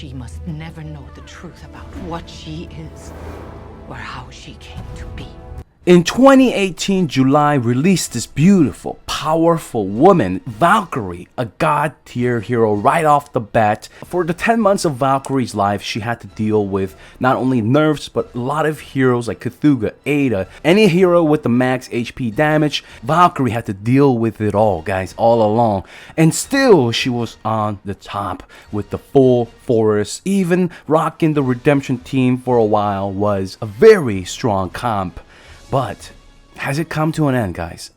she must never know the truth about what she is or how she came to be. In 2018, July released this beautiful, powerful woman, Valkyrie, a god-tier hero right off the bat. For the 10 months of Valkyrie's life, she had to deal with not only nerfs, but a lot of heroes like Cthulhu, Ada, any hero with the max HP damage. Valkyrie had to deal with it all, guys, all along. And still, she was on the top with the full forest. Even rocking the Redemption team for a while was a very strong comp. But has it come to an end, guys?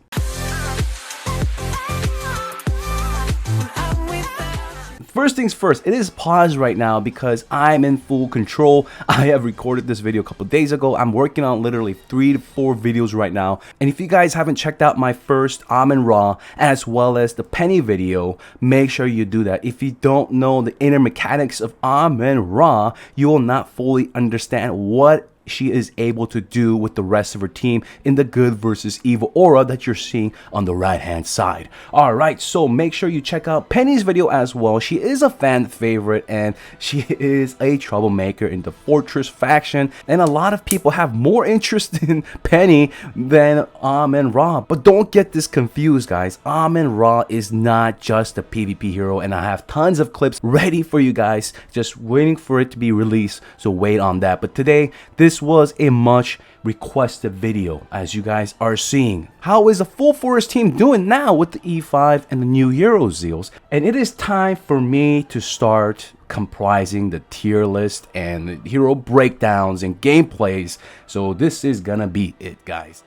First things first, it is paused right now because I'm in full control. I have recorded this video a couple days ago. I'm working on literally 3 to 4 videos right now. And if you guys haven't checked out my first Amon-Ra as well as the Penny video, make sure you do that. If you don't know the inner mechanics of Amon-Ra, you will not fully understand what she is able to do with the rest of her team in the good versus evil aura that you're seeing on the right hand side. Alright, so make sure you check out Penny's video as well. She is a fan favorite and she is a troublemaker in the Fortress faction, and a lot of people have more interest in Penny than Amon-Ra. But don't get this confused, guys. Amon-Ra is not just a PvP hero, and I have tons of clips ready for you guys, just waiting for it to be released, so wait on that. But today, this was a much requested video, as you guys are seeing. How is the full forest team doing now with the E5 and the new hero Zeals? And it is time for me to start comprising the tier list and the hero breakdowns and gameplays. So this is gonna be it, guys.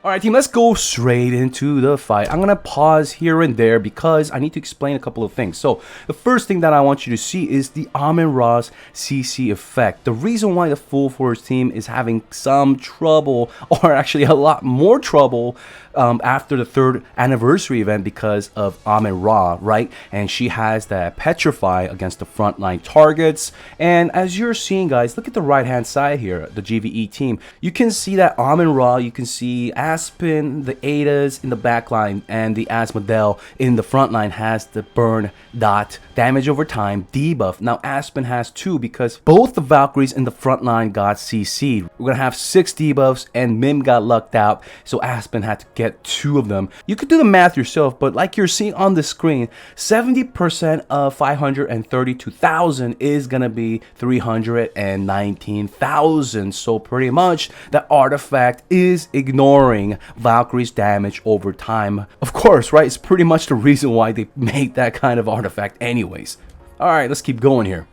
Alright team, let's go straight into the fight. I'm going to pause here and there because I need to explain a couple of things. So the first thing that I want you to see is the Amon-Ra's CC effect. The reason why the full force team is having some trouble, or actually a lot more trouble, after the 3rd anniversary event because of Amon-Ra, right? And she has that Petrify against the frontline targets. And as you're seeing, guys, look at the right hand side here, the GvE team. You can see that Amon-Ra, you can see Aspen, the Adas in the backline, and the Asmodel in the front line has the burn dot damage over time debuff. Now Aspen has 2 because both the Valkyries in the front line got CC'd. We're gonna have 6 debuffs, and Mim got lucked out, so Aspen had to get 2 of them. You could do the math yourself, but like you're seeing on the screen, 70% of 532,000 is gonna be 319,000. So pretty much that artifact is ignoring Valkyrie's damage over time. Of course, right? It's pretty much the reason why they made that kind of artifact anyways. Alright, let's keep going here.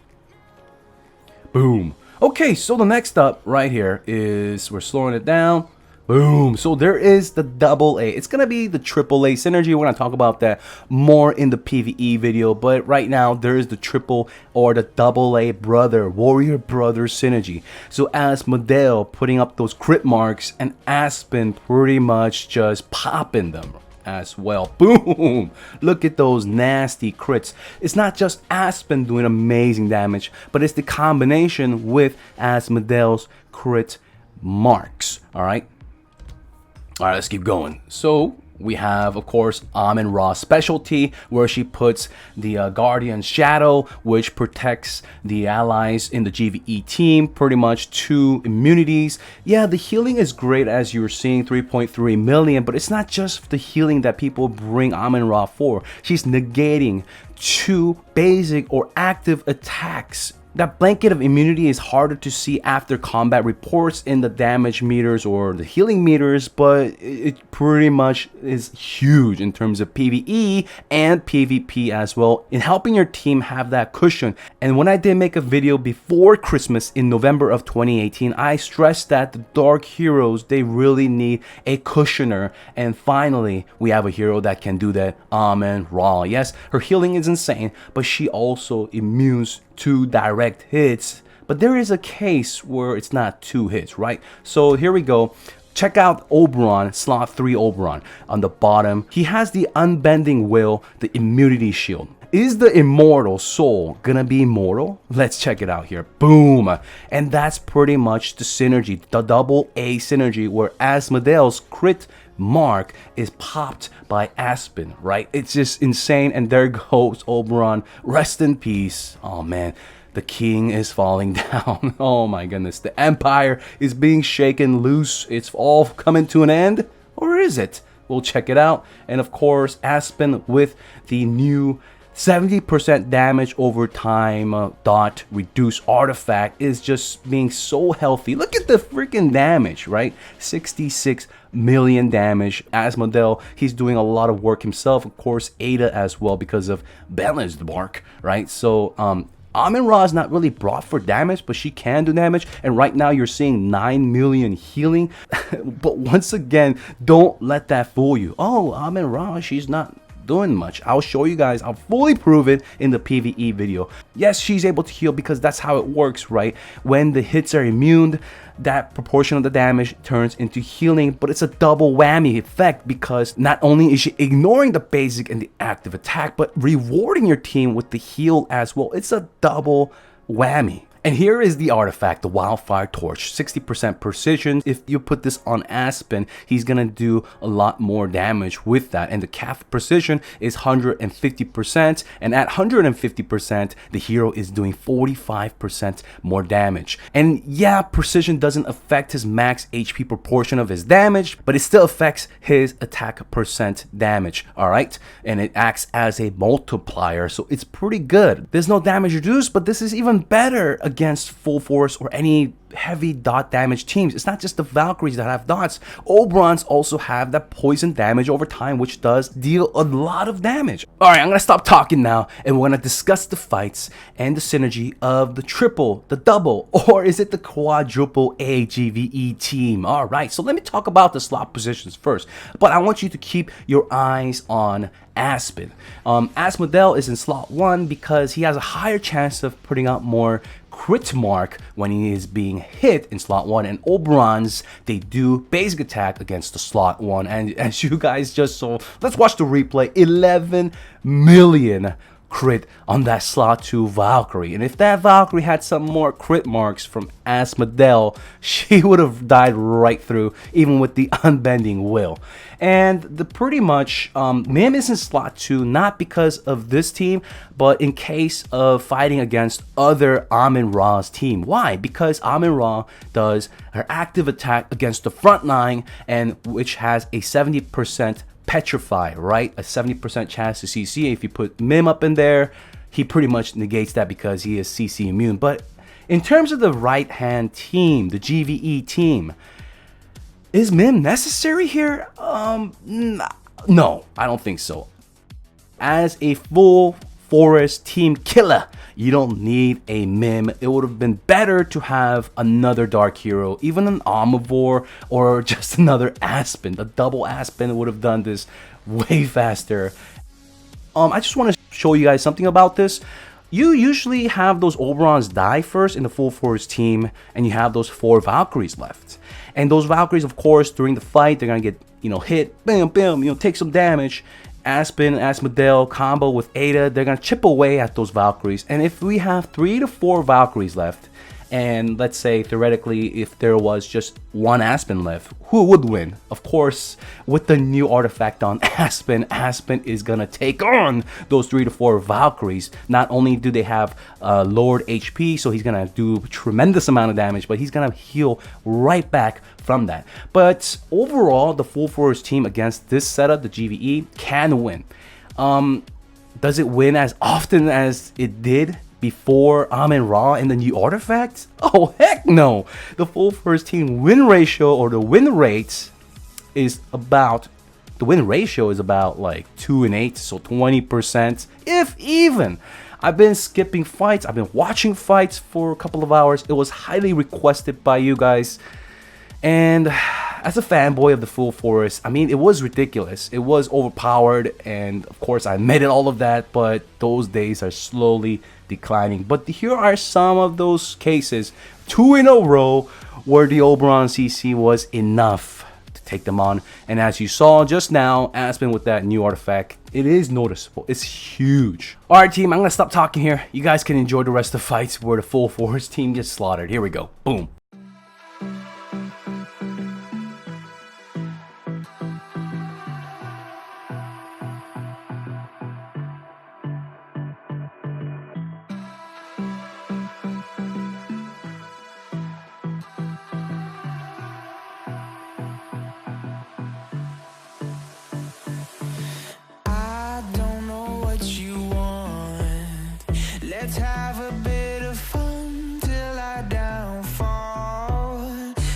Boom. Okay, so the next up right here is, we're slowing it down. Boom. So there is the AA. It's going to be the AAA synergy. We're going to talk about that more in the PvE video. But right now, there is the triple or the AA brother, warrior brother synergy. So Asmodel putting up those crit marks and Aspen pretty much just popping them as well. Boom. Look at those nasty crits. It's not just Aspen doing amazing damage, but it's the combination with Asmodel's crit marks. All right. Alright, let's keep going. So we have, of course, Amon-Ra's specialty, where she puts the Guardian Shadow, which protects the allies in the GvE team, pretty much 2 immunities. Yeah, the healing is great, as you're seeing, 3.3 million, but it's not just the healing that people bring Amon-Ra for. She's negating 2 basic or active attacks. That blanket of immunity is harder to see after combat reports in the damage meters or the healing meters, but it pretty much is huge in terms of PvE and PvP as well, in helping your team have that cushion. And when I did make a video before Christmas in November of 2018, I stressed that the dark heroes, they really need a cushioner, and finally we have a hero that can do that, Amon-Ra. Yes, her healing is insane, but she also immunes to direct hits, but there is a case where it's not 2 hits, right? So here we go. Check out Oberon, slot 3 Oberon on the bottom. He has the unbending will, the immunity shield. Is the immortal soul gonna be immortal? Let's check it out here. Boom. And that's pretty much the synergy, the AA synergy, where Asmodel's crit mark is popped by Aspen, right? It's just insane. And there goes Oberon. Rest in peace. Oh man, the king is falling down. Oh my goodness, the empire is being shaken loose. It's all coming to an end, or is it? We'll check it out. And of course, Aspen with the new 70% damage over time dot reduce artifact is just being so healthy. Look at the freaking damage, right? 66 million damage. Asmodel, he's doing a lot of work himself. Of course, Ada as well because of Bella's mark, right? So Amin-Ra is not really brought for damage, but she can do damage. And right now you're seeing 9 million healing. But once again, don't let that fool you. Oh, Amin-Ra, she's not doing much. I'll show you guys. I'll fully prove it in the PvE video. Yes, she's able to heal because that's how it works, right? When the hits are immune, that proportion of the damage turns into healing, but it's a double whammy effect because not only is she ignoring the basic and the active attack, but rewarding your team with the heal as well. It's a double whammy. And here is the artifact, the Wildfire Torch, 60% precision. If you put this on Aspen, he's gonna do a lot more damage with that. And the calf precision is 150%, and at 150%, the hero is doing 45% more damage. And yeah, precision doesn't affect his max HP proportion of his damage, but it still affects his attack percent damage, all right? And it acts as a multiplier, so it's pretty good. There's no damage reduced, but this is even better against full force or any heavy dot damage teams. It's not just the Valkyries that have dots. Oberons also have that poison damage over time, which does deal a lot of damage. All right, I'm gonna stop talking now, and we're gonna discuss the fights and the synergy of the triple, the double, or is it the quadruple A GvE team? All right, so let me talk about the slot positions first, but I want you to keep your eyes on Aspen. Asmodel is in slot 1 because he has a higher chance of putting out more crit mark when he is being hit in slot 1, and Oberons, they do basic attack against the slot 1, and as you guys just saw, let's watch the replay. 11 million crit on that slot 2 Valkyrie, and if that Valkyrie had some more crit marks from Asmodel, she would have died right through, even with the unbending will. And the pretty much Mim is in slot 2 not because of this team, but in case of fighting against other Amin-Ra's team. Why? Because Amin-Ra does her active attack against the front line, and which has a 70% petrify, right? A 70% chance to CC. If you put Mim up in there, he pretty much negates that because he is CC immune. But in terms of the right hand team, the GvE team, is Mim necessary here? No, I don't think so. As a full forest team killer, you don't need a Mim. It would have been better to have another dark hero, even an Omnivore, or just another Aspen. The double Aspen would have done this way faster. I just want to show you guys something about this. You usually have those Oberons die first in the full forest team, and you have those 4 Valkyries left. And those Valkyries, of course, during the fight, they're gonna get, hit, bam, bam, take some damage. Aspen, Asmodel combo with Ada, they're gonna chip away at those Valkyries. And if we have 3 to 4 Valkyries left, and let's say theoretically if there was just 1 Aspen left, who would win? Of course, with the new artifact on Aspen, Aspen is gonna take on those 3 to 4 Valkyries. Not only do they have lowered HP, so he's gonna do a tremendous amount of damage, but he's gonna heal right back from that. But overall, the full force team against this setup, the GvE, can win. Does it win as often as it did before Amin-Ra and the new artifacts? Oh heck no! The full first team win ratio, or the win rate, is about like 2 and 8, so 20%, if even. I've been skipping fights, I've been watching fights for a couple of hours. It was highly requested by you guys, and as a fanboy of the full forest, I mean, it was ridiculous. It was overpowered, and of course I admitted all of that, but those days are slowly declining. But here are some of those cases, 2 in a row, where the Oberon CC was enough to take them on. And as you saw just now, Aspen with that new artifact, it is noticeable. It's huge. All right, team, I'm gonna stop talking here. You guys can enjoy the rest of the fights where the full forest team gets slaughtered. Here we go. Boom. let's have a bit of fun till I downfall.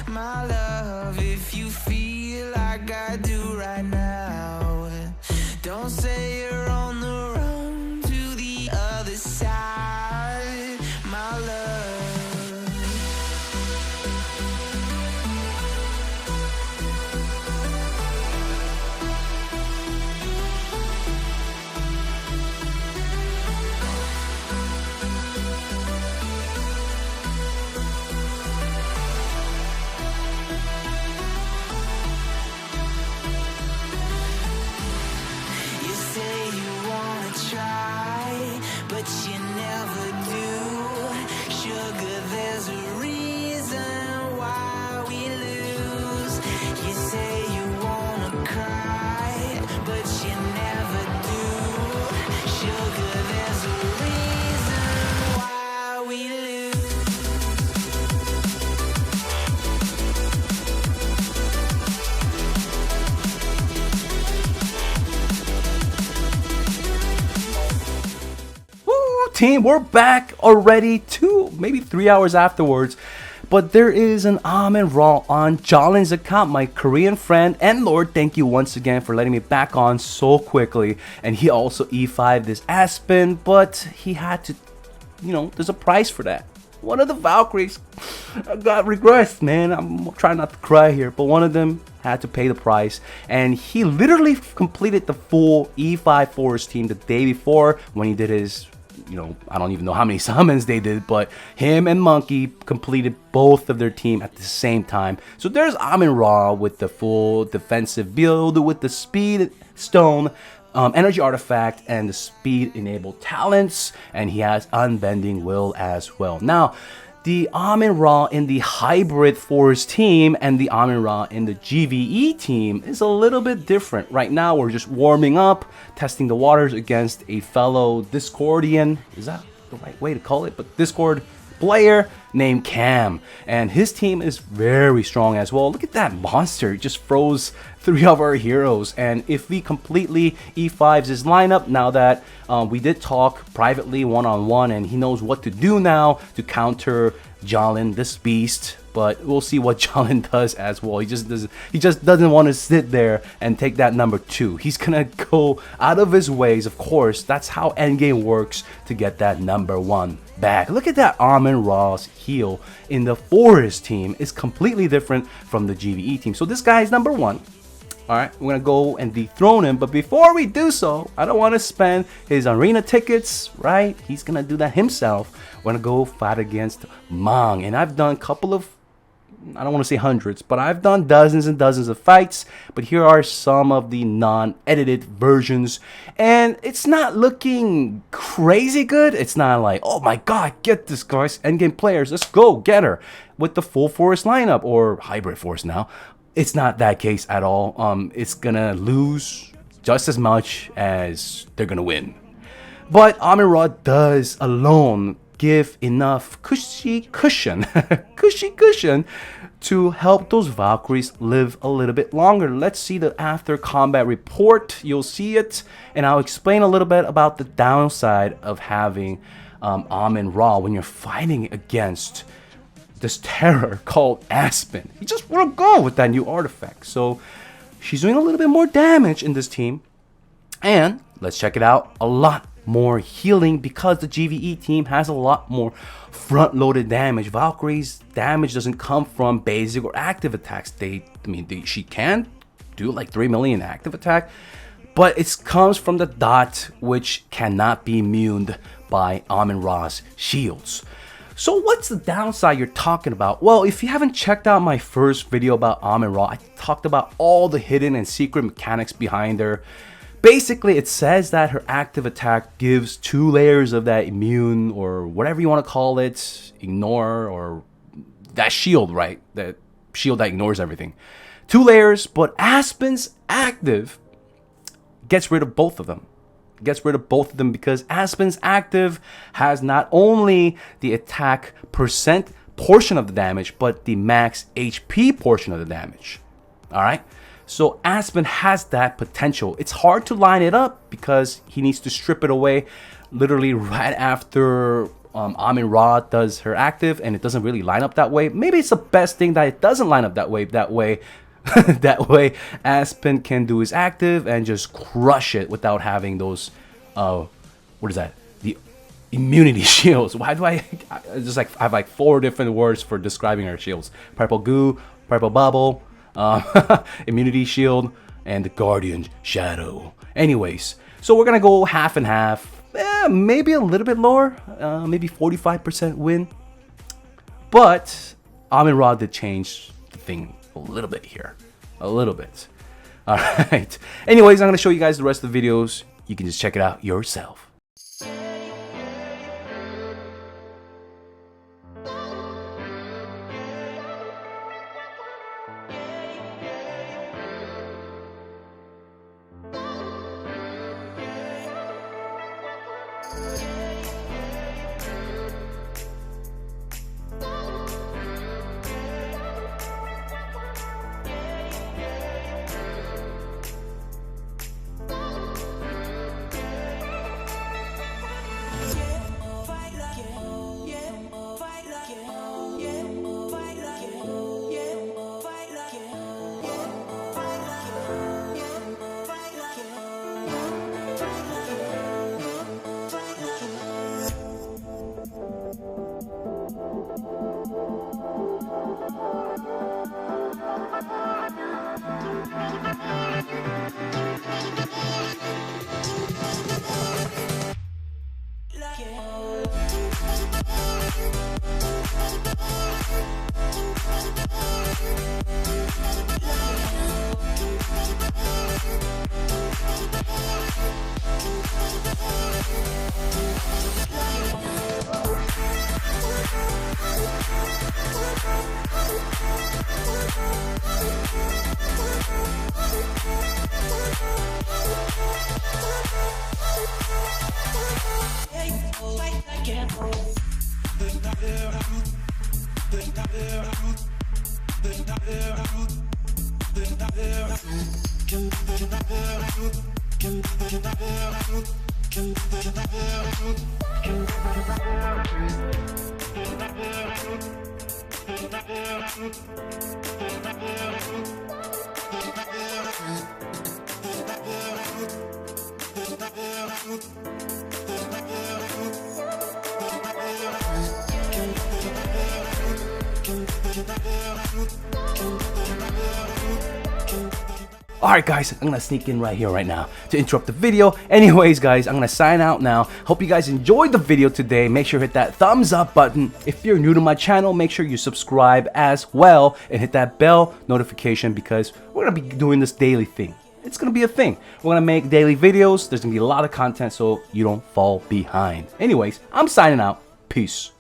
My love, if you feel like I do right now, don't say you're on the run to the other side, my love. You say you wanna try, but you never do. Sugar, there's a reason why we lose. You say you wanna cry, but you never do. Sugar, there's a reason why we lose. Woo, team, we're back already 2, maybe 3 hours afterwards. But there is an Amin Raw on Jalin's account, my Korean friend. And Lord, thank you once again for letting me back on so quickly. And he also E5 this Aspen, but he had to, there's a price for that. One of the Valkyries got regressed, man. I'm trying not to cry here, but one of them had to pay the price. And he literally completed the full E5 Forest team the day before when he did his, I don't even know how many summons they did, but him and Monkey completed both of their team at the same time. So there's Amin Ra with the full defensive build with the speed stone, energy artifact, and the speed enabled talents, and he has unbending will as well. Now, the Amin Ra in the hybrid forest team and the Amin Ra in the GvE team is a little bit different. Right now, we're just warming up, testing the waters against a fellow Discordian. Is that the right way to call it? But Discord player named Cam, and his team is very strong as well. Look at that monster, it just froze 3 of our heroes. And if we completely E5s his lineup, now that we did talk privately one-on-one, and he knows what to do now to counter Jalin, this beast. But we'll see what Jalin does as well. He just doesn't want to sit there and take that number 2. He's gonna go out of his ways, of course. That's how Endgame works, to get that number 1 back. Look at that. Amin Ra's heal in the Forest team is completely different from the GvE team. So this guy is number 1. Alright, we're gonna go and dethrone him, but before we do so, I don't want to spend his arena tickets, right? He's gonna do that himself. We're gonna go fight against Mang, and I've done a couple of, I don't want to say hundreds, but I've done dozens and dozens of fights. But here are some of the non-edited versions, and it's not looking crazy good. It's not like, oh my god, get this, guys, endgame players, let's go get her with the full forest lineup or hybrid forest now. It's not that case at all. It's gonna lose just as much as they're gonna win. But Amin Ra does alone give enough cushy cushion to help those Valkyries live a little bit longer. Let's see the after combat report. You'll see it, and I'll explain a little bit about the downside of having Amin Ra when you're fighting against this terror called Aspen. You just want to go with that new artifact. So she's doing a little bit more damage in this team, and let's check it out, a lot more healing because the GvE team has a lot more front-loaded damage. Valkyrie's damage doesn't come from basic or active attacks. She can do like 3 million active attack, but it comes from the dot, which cannot be immuned by Amin Ra's shields. So what's the downside you're talking about? Well, if you haven't checked out my first video about Amin Ra, I talked about all the hidden and secret mechanics behind her. Basically, it says that her active attack gives 2 layers of that immune, or whatever you want to call it, ignore, or that shield, right? That shield that ignores everything. 2 layers, but Aspen's active gets rid of both of them. Because Aspen's active has not only the attack percent portion of the damage, but the max HP portion of the damage. Alright? So Aspen has that potential. It's hard to line it up because he needs to strip it away literally right after Amin Ra does her active, and it doesn't really line up that way. Maybe it's the best thing that it doesn't line up that way. That way Aspen can do his active and just crush it without having those what is that, the immunity shields. Why do I just like I have like 4 different words for describing her shields: purple goo, purple bubble, immunity shield, and the guardian shadow. Anyways, so we're gonna go half and half. Maybe a little bit lower, maybe 45% win. But Amin Ra did change the thing a little bit here. A little bit. Alright. Anyways, I'm going to show you guys the rest of the videos. You can just check it out yourself. Alright guys, I'm gonna sneak in right here right now to interrupt the video. Anyways guys, I'm gonna sign out now. Hope you guys enjoyed the video today. Make sure to hit that thumbs up button. If you're new to my channel, make sure you subscribe as well and hit that bell notification, because we're gonna be doing this daily thing. It's gonna be a thing. We're gonna make daily videos. There's gonna be a lot of content so you don't fall behind. Anyways, I'm signing out. Peace.